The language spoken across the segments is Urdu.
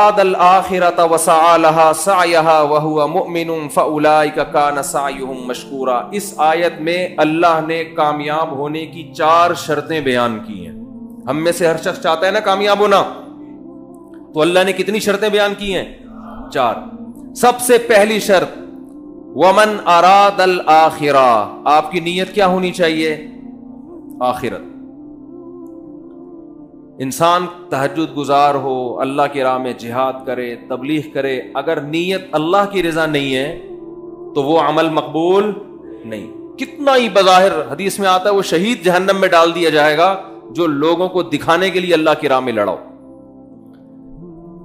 اراد الآخرۃ وسعى لها سعيها وهو مؤمن فاولئک کان سعیهم مشکورا. اس آیت میں اللہ نے کامیاب ہونے کی 4 شرطیں بیان کی ہیں. ہم میں سے ہر شخص چاہتا ہے نا کامیاب ہونا, تو اللہ نے کتنی شرطیں بیان کی ہیں؟ 4. سب سے پہلی شرط ومن اراد الآخرہ, آپ کی نیت کیا ہونی چاہیے؟ آخرت. انسان تہجد گزار ہو, اللہ کی راہ میں جہاد کرے, تبلیغ کرے, اگر نیت اللہ کی رضا نہیں ہے تو وہ عمل مقبول نہیں. کتنا ہی بظاہر حدیث میں آتا ہے وہ شہید جہنم میں ڈال دیا جائے گا جو لوگوں کو دکھانے کے لیے اللہ کی راہ میں لڑاؤ.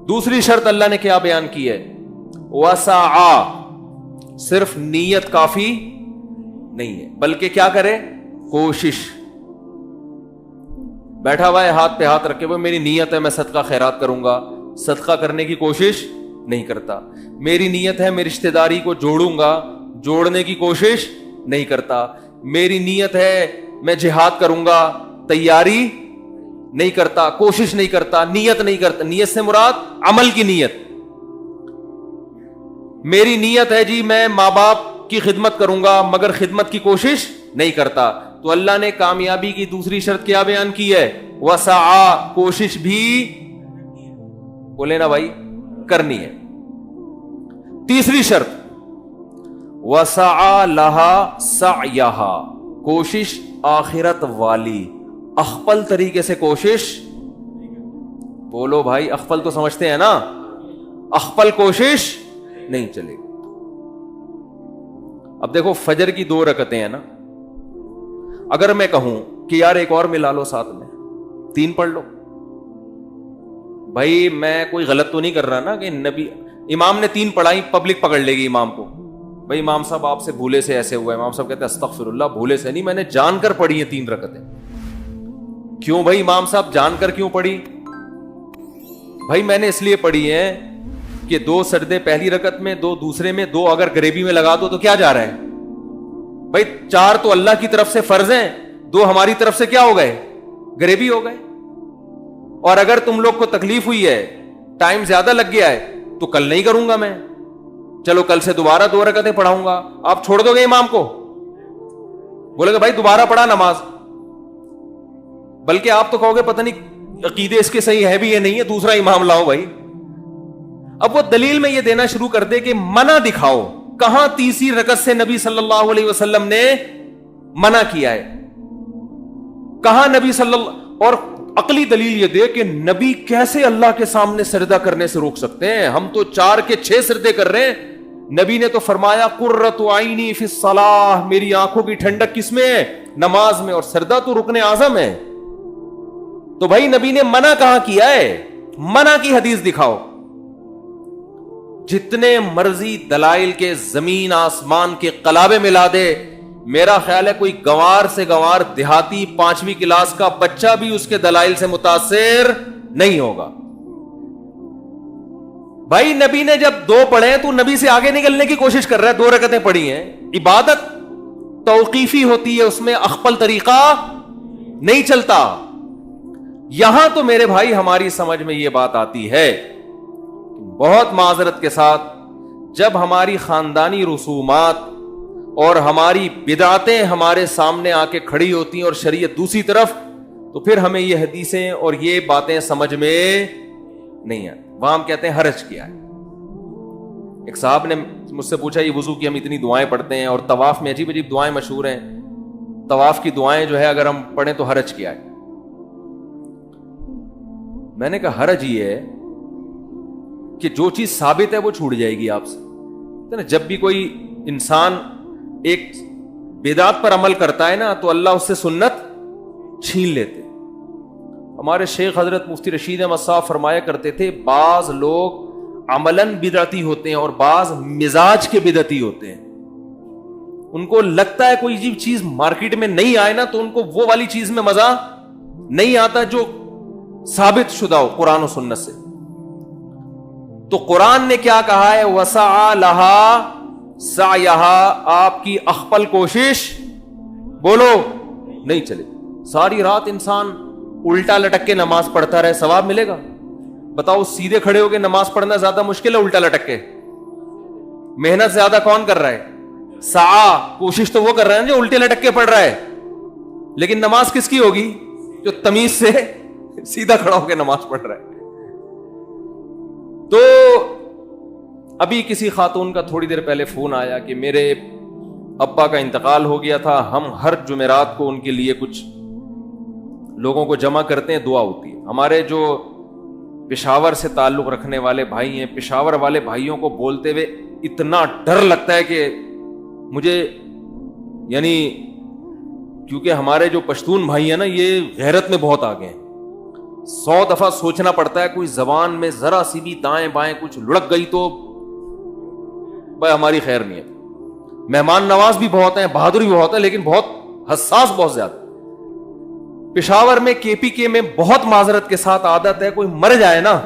دوسری شرط اللہ نے کیا بیان کی ہے؟ وسعا. صرف نیت کافی نہیں ہے بلکہ کیا کرے؟ کوشش. بیٹھا ہوا ہے ہاتھ پہ ہاتھ رکھے ہوئے, میری نیت ہے میں صدقہ خیرات کروں گا, صدقہ کرنے کی کوشش نہیں کرتا. میری نیت ہے میں رشتہ داری کو جوڑوں گا, جوڑنے کی کوشش نہیں کرتا. میری نیت ہے میں جہاد کروں گا, تیاری نہیں کرتا, کوشش نہیں کرتا, نیت نہیں کرتا. نیت سے مراد عمل کی نیت. میری نیت ہے جی میں ماں باپ کی خدمت کروں گا مگر خدمت کی کوشش نہیں کرتا. تو اللہ نے کامیابی کی دوسری شرط کیا بیان کی ہے؟ وسعا. کوشش بھی بولے نا بھائی کرنی ہے. تیسری شرط وسعا لها سعیہا. کوشش آخرت والی, اخپل طریقے سے کوشش. بولو بھائی اخپل تو سمجھتے ہیں نا, اخپل کوشش نہیں چلے گی. اب دیکھو فجر کی 2 رکعتیں ہیں نا, اگر میں کہوں کہ یار ایک اور ملا لو ساتھ میں 3 پڑھ لو, بھائی میں کوئی غلط تو نہیں کر رہا نا کہ نبی امام نے 3 پڑھائی پبلک پکڑ لے گی امام کو, بھائی امام صاحب آپ سے بھولے سے ایسے ہوا ہے. امام صاحب کہتے ہیں استغفر اللہ, بھولے سے نہیں, میں نے جان کر پڑھی ہیں 3 رکعتیں. کیوں بھائی امام صاحب جان کر کیوں پڑھی؟ بھائی میں نے اس لیے پڑھی ہیں کہ 2 سجدے پہلی رکعت میں, 2 دوسرے میں, 2 اگر گریبی میں لگا دو تو کیا جا رہا ہے بھائی؟ 4 تو اللہ کی طرف سے فرض ہیں, 2 ہماری طرف سے کیا ہو گئے؟ گریبی ہو گئے. اور اگر تم لوگ کو تکلیف ہوئی ہے, ٹائم زیادہ لگ گیا ہے, تو کل نہیں کروں گا میں, چلو کل سے دوبارہ 2 رکعتیں پڑھاؤں گا. آپ چھوڑ دو گے امام کو؟ بولے گا بھائی دوبارہ پڑھا نماز, بلکہ آپ تو کہو گے پتہ نہیں عقیدے اس کے صحیح ہے بھی یا نہیں ہے, دوسرا امام لاؤ بھائی. اب وہ دلیل میں یہ دینا شروع کر دے کہ منع دکھاؤ, کہاں تیسری رکعت سے نبی صلی اللہ علیہ وسلم نے منع کیا ہے, کہاں نبی صلی اللہ, اور عقلی دلیل یہ دے کہ نبی کیسے اللہ کے سامنے سجدہ کرنے سے روک سکتے ہیں؟ ہم تو 4 کے 6 سجدے کر رہے ہیں. نبی نے تو فرمایا قرۃ عینی فی الصلاۃ, میری آنکھوں کی ٹھنڈک کس میں ہے؟ نماز میں, اور سجدہ تو رکن اعظم ہے. تو بھائی نبی نے منع کہاں کیا ہے؟ منع کی حدیث دکھاؤ. جتنے مرضی دلائل کے زمین آسمان کے قلابے ملا دے, میرا خیال ہے کوئی گوار سے گوار دیہاتی 5ویں کلاس کا بچہ بھی اس کے دلائل سے متاثر نہیں ہوگا. بھائی نبی نے جب 2 پڑھے تو نبی سے آگے نکلنے کی کوشش کر رہا ہے. 2 رکعتیں پڑھی ہیں, عبادت توقیفی ہوتی ہے, اس میں اخپل طریقہ نہیں چلتا. یہاں تو میرے بھائی ہماری سمجھ میں یہ بات آتی ہے, بہت معذرت کے ساتھ, جب ہماری خاندانی رسومات اور ہماری بدعتیں ہمارے سامنے آ کے کھڑی ہوتی ہیں اور شریعت دوسری طرف, تو پھر ہمیں یہ حدیثیں اور یہ باتیں سمجھ میں نہیں آتی. وہاں ہم کہتے ہیں حرج کیا ہے. ایک صاحب نے مجھ سے پوچھا, یہ وضو کی ہم اتنی دعائیں پڑھتے ہیں اور طواف میں عجیب عجیب دعائیں مشہور ہیں, طواف کی دعائیں جو ہے اگر ہم پڑھیں تو حرج کیا ہے؟ میں نے کہا حرج یہ ہے کہ جو چیز ثابت ہے وہ چھوٹ جائے گی آپ سے. جب بھی کوئی انسان ایک بدعت پر عمل کرتا ہے نا تو اللہ اس سے سنت چھین لیتے. ہمارے شیخ حضرت مفتی رشید احمد صاحب فرمایا کرتے تھے, بعض لوگ عملاً بدعتی ہوتے ہیں اور بعض مزاج کے بدعتی ہوتے ہیں. ان کو لگتا ہے کوئی چیز مارکیٹ میں نہیں آئے نا تو ان کو وہ والی چیز میں مزہ نہیں آتا جو ثابت شدہ ہو قرآن و سنت سے. تو قرآن نے کیا کہا ہے؟ وسعا لہا سعیہا, آپ کی اخپل کوشش بولو نہیں چلے. ساری رات انسان الٹا لٹک کے نماز پڑھتا رہے, ثواب ملے گا؟ بتاؤ سیدھے کھڑے ہو کے نماز پڑھنا زیادہ مشکل ہے الٹا لٹک کے؟ محنت زیادہ کون کر رہا ہے؟ کوشش تو وہ کر رہا ہے جو الٹے لٹک کے پڑھ رہا ہے. لیکن نماز کس کی ہوگی؟ جو تمیز سے سیدھا کھڑا ہو کے نماز پڑھ رہا ہے. تو ابھی کسی خاتون کا تھوڑی دیر پہلے فون آیا کہ میرے ابا کا انتقال ہو گیا تھا, ہم ہر جمعرات کو ان کے لیے کچھ لوگوں کو جمع کرتے ہیں, دعا ہوتی ہے. ہمارے جو پشاور سے تعلق رکھنے والے بھائی ہیں, پشاور والے بھائیوں کو بولتے ہوئے اتنا ڈر لگتا ہے کہ مجھے, یعنی کیونکہ ہمارے جو پشتون بھائی ہیں نا یہ غیرت میں بہت آگے ہیں. 100 دفعہ سوچنا پڑتا ہے, کوئی زبان میں ذرا سی بھی دائیں بائیں کچھ لڑک گئی تو بھائی ہماری خیر نہیں ہے. مہمان نواز بھی بہت ہیں, بہادری بھی بہت ہے, لیکن بہت حساس بہت زیادہ. پشاور میں KPK میں بہت معذرت کے ساتھ عادت ہے, کوئی مر جائے نا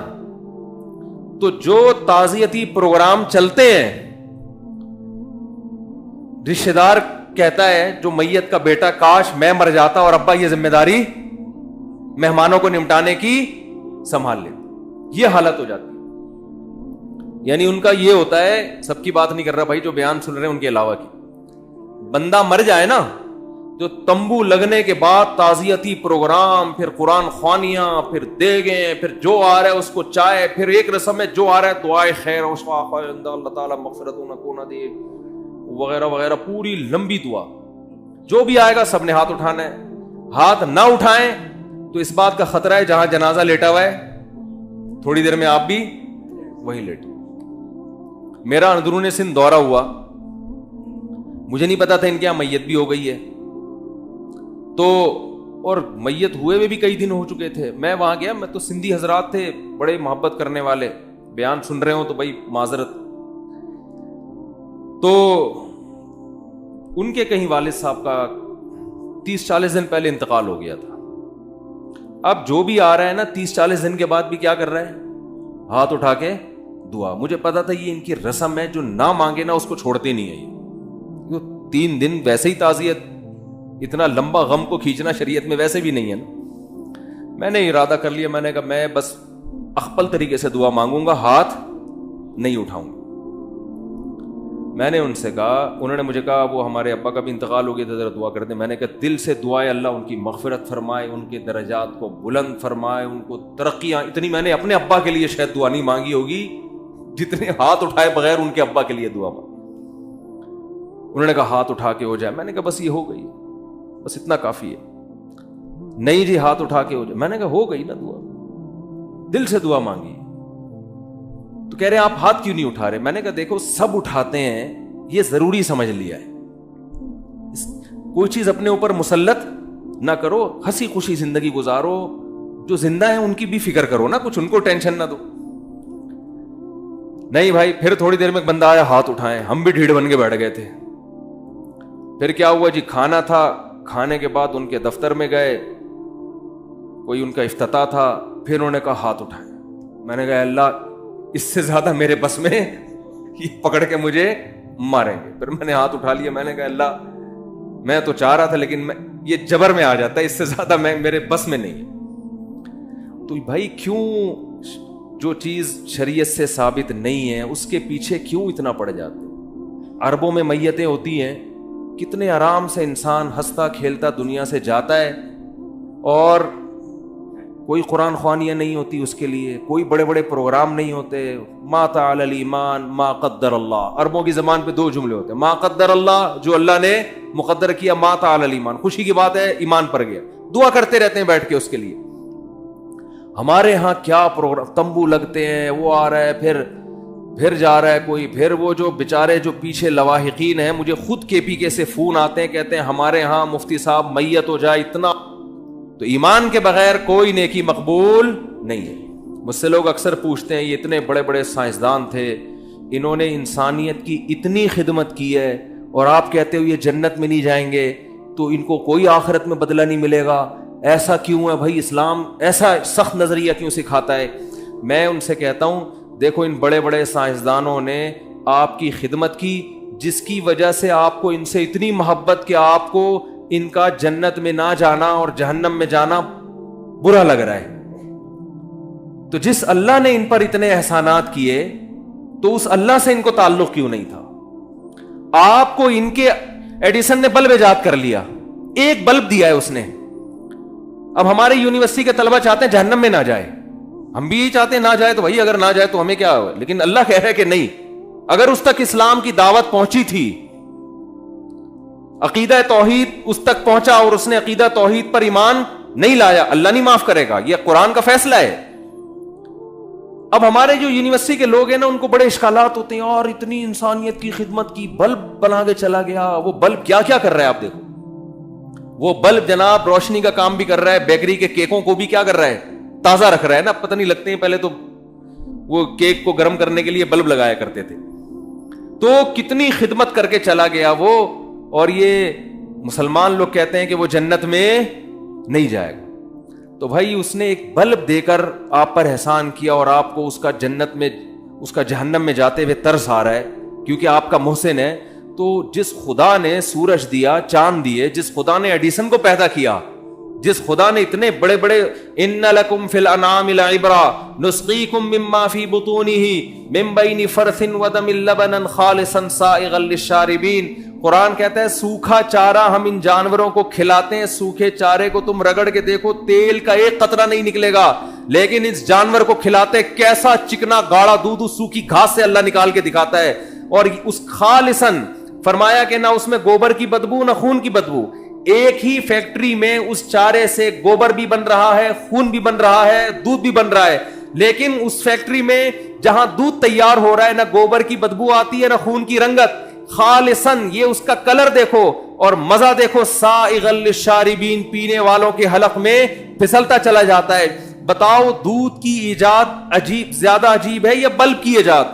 تو جو تعزیتی پروگرام چلتے ہیں, رشتہ دار کہتا ہے جو میت کا بیٹا, کاش میں مر جاتا اور ابا یہ ذمہ داری مہمانوں کو نمٹانے کی سنبھال لے. یہ حالت ہو جاتی ہے. یعنی ان کا یہ ہوتا ہے, سب کی بات نہیں کر رہا بھائی, جو بیان سن رہے ہیں ان کے علاوہ کی, بندہ مر جائے نا جو تمبو لگنے کے بعد تعزیتی پروگرام, پھر قرآن خوانیاں, پھر دیگیں, پھر جو آ رہا ہے اس کو چائے, پھر ایک رسم میں جو آ رہا ہے دعائے خیر اللہ تعالیٰ مغفرت نہ دے وغیرہ وغیرہ, پوری لمبی دعا. جو بھی آئے گا سب نے ہاتھ اٹھانا ہے. ہاتھ نہ اٹھائیں تو اس بات کا خطرہ ہے جہاں جنازہ لیٹا ہوا ہے تھوڑی دیر میں آپ بھی وہی لیٹے. میرا اندرون سندھ دورہ ہوا, مجھے نہیں پتا تھا ان کے یہاں میت بھی ہو گئی ہے, تو اور میت ہوئے ہوئے بھی کئی دن ہو چکے تھے. میں وہاں گیا, میں تو سندھی حضرات تھے بڑے محبت کرنے والے, بیان سن رہے ہوں تو بھائی معذرت. تو ان کے کہیں والد صاحب کا 30-40 دن پہلے انتقال ہو گیا تھا. اب جو بھی آ رہا ہے نا 30-40 دن کے بعد بھی کیا کر رہا ہے, ہاتھ اٹھا کے دعا. مجھے پتا تھا یہ ان کی رسم ہے, جو نہ مانگے نا اس کو چھوڑتے نہیں ہے. یہ 3 دن ویسے ہی تعزیت, اتنا لمبا غم کو کھینچنا شریعت میں ویسے بھی نہیں ہے نا. میں نے ارادہ کر لیا, میں نے کہا میں بس اخپل طریقے سے دعا مانگوں گا, ہاتھ نہیں اٹھاؤں گا. میں نے ان سے کہا, انہوں نے مجھے کہا وہ ہمارے ابا کا بھی انتقال ہو گیا تھا, ذرا دعا کر دیں. میں نے کہا دل سے دعائے اللہ ان کی مغفرت فرمائے, ان کے درجات کو بلند فرمائے, ان کو ترقیاں. اتنی میں نے اپنے ابا کے لیے شاید دعا نہیں مانگی ہوگی جتنے ہاتھ اٹھائے بغیر ان کے ابا کے لیے دعا مانگی. انہوں نے کہا ہاتھ اٹھا کے ہو جائے. میں نے کہا بس یہ ہو گئی, بس اتنا کافی ہے. نہیں جی ہاتھ اٹھا کے ہو جائے. میں نے کہا ہو گئی نا دعا, دل سے دعا مانگی. تو کہہ رہے ہیں آپ ہاتھ کیوں نہیں اٹھا رہے؟ میں نے کہا دیکھو سب اٹھاتے ہیں, یہ ضروری سمجھ لیا ہے, کوئی چیز اپنے اوپر مسلط نہ کرو, ہنسی خوشی زندگی گزارو. جو زندہ ہیں ان کی بھی فکر کرو نا, کچھ ان کو ٹینشن نہ دو. نہیں بھائی, پھر تھوڑی دیر میں ایک بندہ آیا, ہاتھ اٹھائے, ہم بھی ڈھیڑ بن کے بیٹھ گئے تھے. پھر کیا ہوا جی, کھانا تھا, کھانے کے بعد ان کے دفتر میں گئے, کوئی ان کا افتتاح تھا, پھر انہوں نے کہا ہاتھ اٹھائے. میں نے کہا اللہ اس سے زیادہ میرے بس میں, یہ پکڑ کے مجھے ماریں گے. پھر میں نے ہاتھ اٹھا لیا, میں نے کہا اللہ میں تو چاہ رہا تھا لیکن یہ جبر میں آ جاتا ہے, اس سے زیادہ میرے بس میں نہیں ہے. تو بھائی کیوں جو چیز شریعت سے ثابت نہیں ہے اس کے پیچھے کیوں اتنا پڑ جاتے؟ عربوں میں میتیں ہوتی ہیں, کتنے آرام سے انسان ہنستا کھیلتا دنیا سے جاتا ہے, اور کوئی قرآن خوانیاں نہیں ہوتی اس کے لیے, کوئی بڑے بڑے پروگرام نہیں ہوتے. ما تعالی الایمان ما قدر اللہ. عربوں کی زبان پہ 2 جملے ہوتے ہیں, ما قدر اللہ جو اللہ نے مقدر کیا, ما تعالی الایمان خوشی کی بات ہے ایمان پر گیا. دعا کرتے رہتے ہیں بیٹھ کے اس کے لیے. ہمارے ہاں کیا پروگرام, تمبو لگتے ہیں, وہ آ رہا ہے, پھر جا رہا ہے کوئی, پھر وہ جو بیچارے جو پیچھے لواحقین ہیں, مجھے خود KPK سے فون آتے ہیں, کہتے ہیں ہمارے ہاں مفتی صاحب میت ہو جائے اتنا. تو ایمان کے بغیر کوئی نیکی مقبول نہیں ہے. مجھ سے لوگ اکثر پوچھتے ہیں یہ اتنے بڑے بڑے سائنسدان تھے, انہوں نے انسانیت کی اتنی خدمت کی ہے, اور آپ کہتے ہو یہ جنت میں نہیں جائیں گے, تو ان کو کوئی آخرت میں بدلہ نہیں ملے گا, ایسا کیوں ہے بھائی؟ اسلام ایسا سخت نظریہ کیوں سکھاتا ہے؟ میں ان سے کہتا ہوں دیکھو ان بڑے بڑے سائنسدانوں نے آپ کی خدمت کی, جس کی وجہ سے آپ کو ان سے اتنی محبت کہ آپ کو ان کا جنت میں نہ جانا اور جہنم میں جانا برا لگ رہا ہے. تو جس اللہ نے ان پر اتنے احسانات کیے تو اس اللہ سے ان کو تعلق کیوں نہیں تھا؟ آپ کو ان کے ایڈیسن نے بلب ایجاد کر لیا، ایک بلب دیا ہے اس نے. اب ہمارے یونیورسٹی کے طلبہ چاہتے ہیں جہنم میں نہ جائے، ہم بھی یہی چاہتے ہیں نہ جائے، تو بھائی اگر نہ جائے تو ہمیں کیا ہو، لیکن اللہ کہہ رہا ہے کہ نہیں، اگر اس تک اسلام کی دعوت پہنچی تھی، عقیدہ توحید اس تک پہنچا اور اس نے عقیدہ توحید پر ایمان نہیں لایا، اللہ نہیں معاف کرے گا، یہ قرآن کا فیصلہ ہے. اب ہمارے جو یونیورسٹی کے لوگ ہیں نا، ان کو بڑے اشکالات ہوتے ہیں، اور اتنی انسانیت کی خدمت کی، بلب بنا کے چلا گیا. وہ بلب کیا کیا کر رہا ہے آپ دیکھو، وہ بلب جناب روشنی کا کام بھی کر رہا ہے، بیکری کے کیکوں کو بھی کیا کر رہا ہے، تازہ رکھ رہا ہے نا. پتہ نہیں لگتے ہیں، پہلے تو وہ کیک کو گرم کرنے کے لیے بلب لگایا کرتے تھے. تو کتنی خدمت کر کے چلا گیا وہ، اور یہ مسلمان لوگ کہتے ہیں کہ وہ جنت میں نہیں جائے گا. تو بھائی اس نے ایک بلب دے کر آپ پر احسان کیا، اور آپ کو اس کا جنت میں، اس کا جہنم میں جاتے ہوئے ترس آ رہا ہے کیونکہ آپ کا محسن ہے. تو جس خدا نے سورج دیا، چاند دیے، جس خدا نے ایڈیسن کو پیدا کیا، جس خدا نے اتنے بڑے بڑے ان لکم فی الانعام لعبرا نسقیکم مما فی بطونہ من بین فرث ودم لبنا خالصا سائغا للشاربین. قرآن کہتا ہے سوکھا چارہ ہم ان جانوروں کو کھلاتے ہیں، سوکھے چارے کو تم رگڑ کے دیکھو تیل کا ایک قطرہ نہیں نکلے گا، لیکن اس جانور کو کھلاتے کیسا چکنا گاڑا دودھ اس سوکھی گھاس سے اللہ نکال کے دکھاتا ہے. اور اس خالصاً فرمایا کہ نہ اس میں گوبر کی بدبو نہ خون کی بدبو. ایک ہی فیکٹری میں اس چارے سے گوبر بھی بن رہا ہے، خون بھی بن رہا ہے، دودھ بھی بن رہا ہے، لیکن اس فیکٹری میں جہاں دودھ تیار ہو رہا ہے نہ گوبر کی بدبو آتی ہے نہ خون کی رنگت. خالصاً یہ اس کا کلر دیکھو اور مزہ دیکھو، سائغا للشاربین، پینے والوں کے حلق میں پھسلتا چلا جاتا ہے. بتاؤ دودھ کی ایجاد عجیب، زیادہ عجیب ہے یا بلب کی ایجاد؟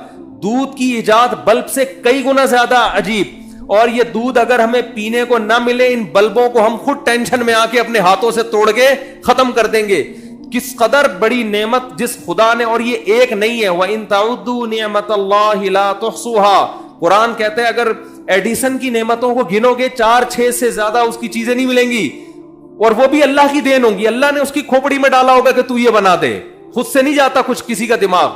دودھ کی ایجاد بلب سے کئی گنا زیادہ عجیب. اور یہ دودھ اگر ہمیں پینے کو نہ ملے، ان بلبوں کو ہم خود ٹینشن میں آ کے اپنے ہاتھوں سے توڑ کے ختم کر دیں گے. کس قدر بڑی نعمت جس خدا نے، اور یہ ایک نہیں ہے. وَإِن تَعُدُّوا نِعْمَةَ اللَّهِ لَا تُحْصُوهَا. قرآن کہتا ہے اگر ایڈیسن کی نعمتوں کو گنو گے 4-6 سے زیادہ اس کی چیزیں نہیں ملیں گی، اور وہ بھی اللہ کی دین ہوں گی. اللہ نے اس کی کھوپڑی میں ڈالا ہوگا کہ تو یہ بنا دے، خود سے نہیں جاتا کچھ کسی کا دماغ.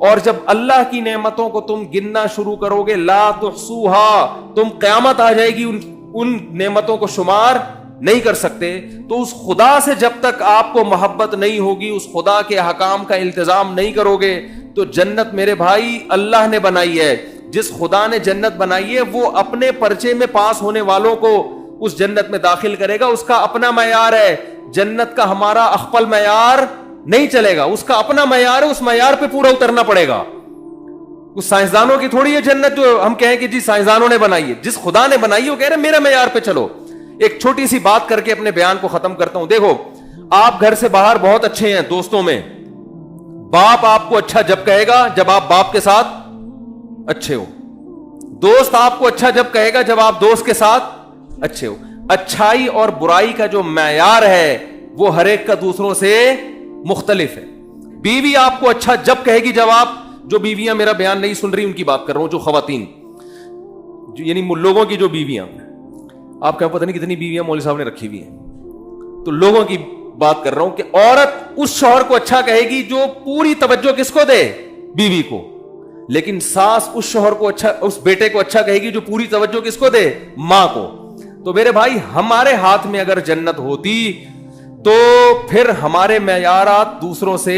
اور جب اللہ کی نعمتوں کو تم گننا شروع کرو گے، لا تحصوها، تم قیامت آ جائے گی ان نعمتوں کو شمار نہیں کر سکتے. تو اس خدا سے جب تک آپ کو محبت نہیں ہوگی، اس خدا کے احکام کا التزام نہیں کرو گے، تو جنت میرے بھائی اللہ نے بنائی ہے. جس خدا نے جنت بنائی ہے وہ اپنے پرچے میں پاس ہونے والوں کو اس جنت میں داخل کرے گا. اس کا اپنا معیار ہے، جنت کا ہمارا اخپل معیار نہیں چلے گا، اس کا اپنا معیار ہے، اس معیار پہ پورا اترنا پڑے گا. اس سائنسدانوں کی تھوڑی ہے جنت جو ہم کہیں کہ جی سائنسدانوں نے بنائی ہے. جس خدا نے بنائی ہے وہ کہہ رہے میرا معیار پہ چلو. ایک چھوٹی سی بات کر کے اپنے بیان کو ختم کرتا ہوں. دیکھو آپ گھر سے باہر بہت اچھے ہیں دوستوں میں، باپ آپ کو اچھا جب کہے گا جب آپ باپ کے ساتھ اچھے ہو، دوست آپ کو اچھا جب کہے گا جب آپ دوست کے ساتھ اچھے ہو. اچھائی اور برائی کا جو معیار ہے وہ ہر ایک کا دوسروں سے مختلف ہے. بیوی آپ کو اچھا جب کہے گی جب آپ، جو بیویاں میرا بیان نہیں سن رہی ان کی بات کر رہا ہوں، جو خواتین یعنی لوگوں کی جو بیویاں، آپ کا پتہ نہیں کتنی بیویاں مولوی صاحب نے رکھی ہوئی ہیں، تو لوگوں کی بات کر رہا ہوں کہ عورت اس شوہر کو اچھا کہے گی جو پوری توجہ کس کو دے، بیوی کو. لیکن ساس اس شوہر کو اچھا، اس بیٹے کو اچھا کہے گی جو پوری توجہ کس کو دے، ماں کو. تو میرے بھائی ہمارے ہاتھ میں اگر جنت ہوتی تو پھر ہمارے معیارات دوسروں سے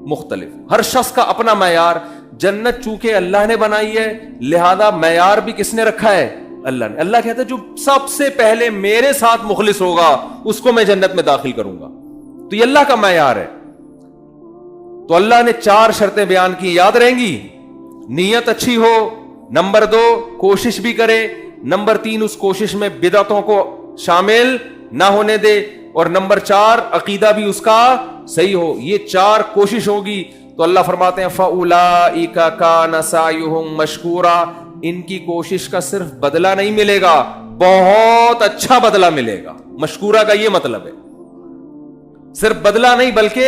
مختلف، ہر شخص کا اپنا معیار. جنت چونکہ اللہ نے بنائی ہے لہذا معیار بھی کس نے رکھا ہے، اللہ نے. اللہ کہتا ہے جو سب سے پہلے میرے ساتھ مخلص ہوگا اس کو میں جنت میں داخل کروں گا. تو یہ اللہ کا معیار ہے. تو اللہ نے 4 شرطیں بیان کی، یاد رہیں گی. نیت اچھی ہو، نمبر 2 کوشش بھی کرے، نمبر 3 اس کوشش میں بدعتوں کو شامل نہ ہونے دے، اور نمبر 4 عقیدہ بھی اس کا صحیح ہو. یہ 4 کوشش ہوگی تو اللہ فرماتے ہیں فَأُولَئِكَ كَانَ سَعْيُهُمْ مَشْكُورًا. ان کی کوشش کا صرف بدلہ نہیں ملے گا، بہت اچھا بدلہ ملے گا. مشکورہ کا یہ مطلب ہے، صرف بدلہ نہیں بلکہ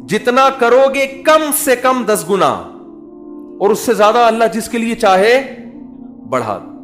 جتنا کرو گے کم سے کم 10 گنا، اور اس سے زیادہ اللہ جس کے لیے چاہے بڑھا دے.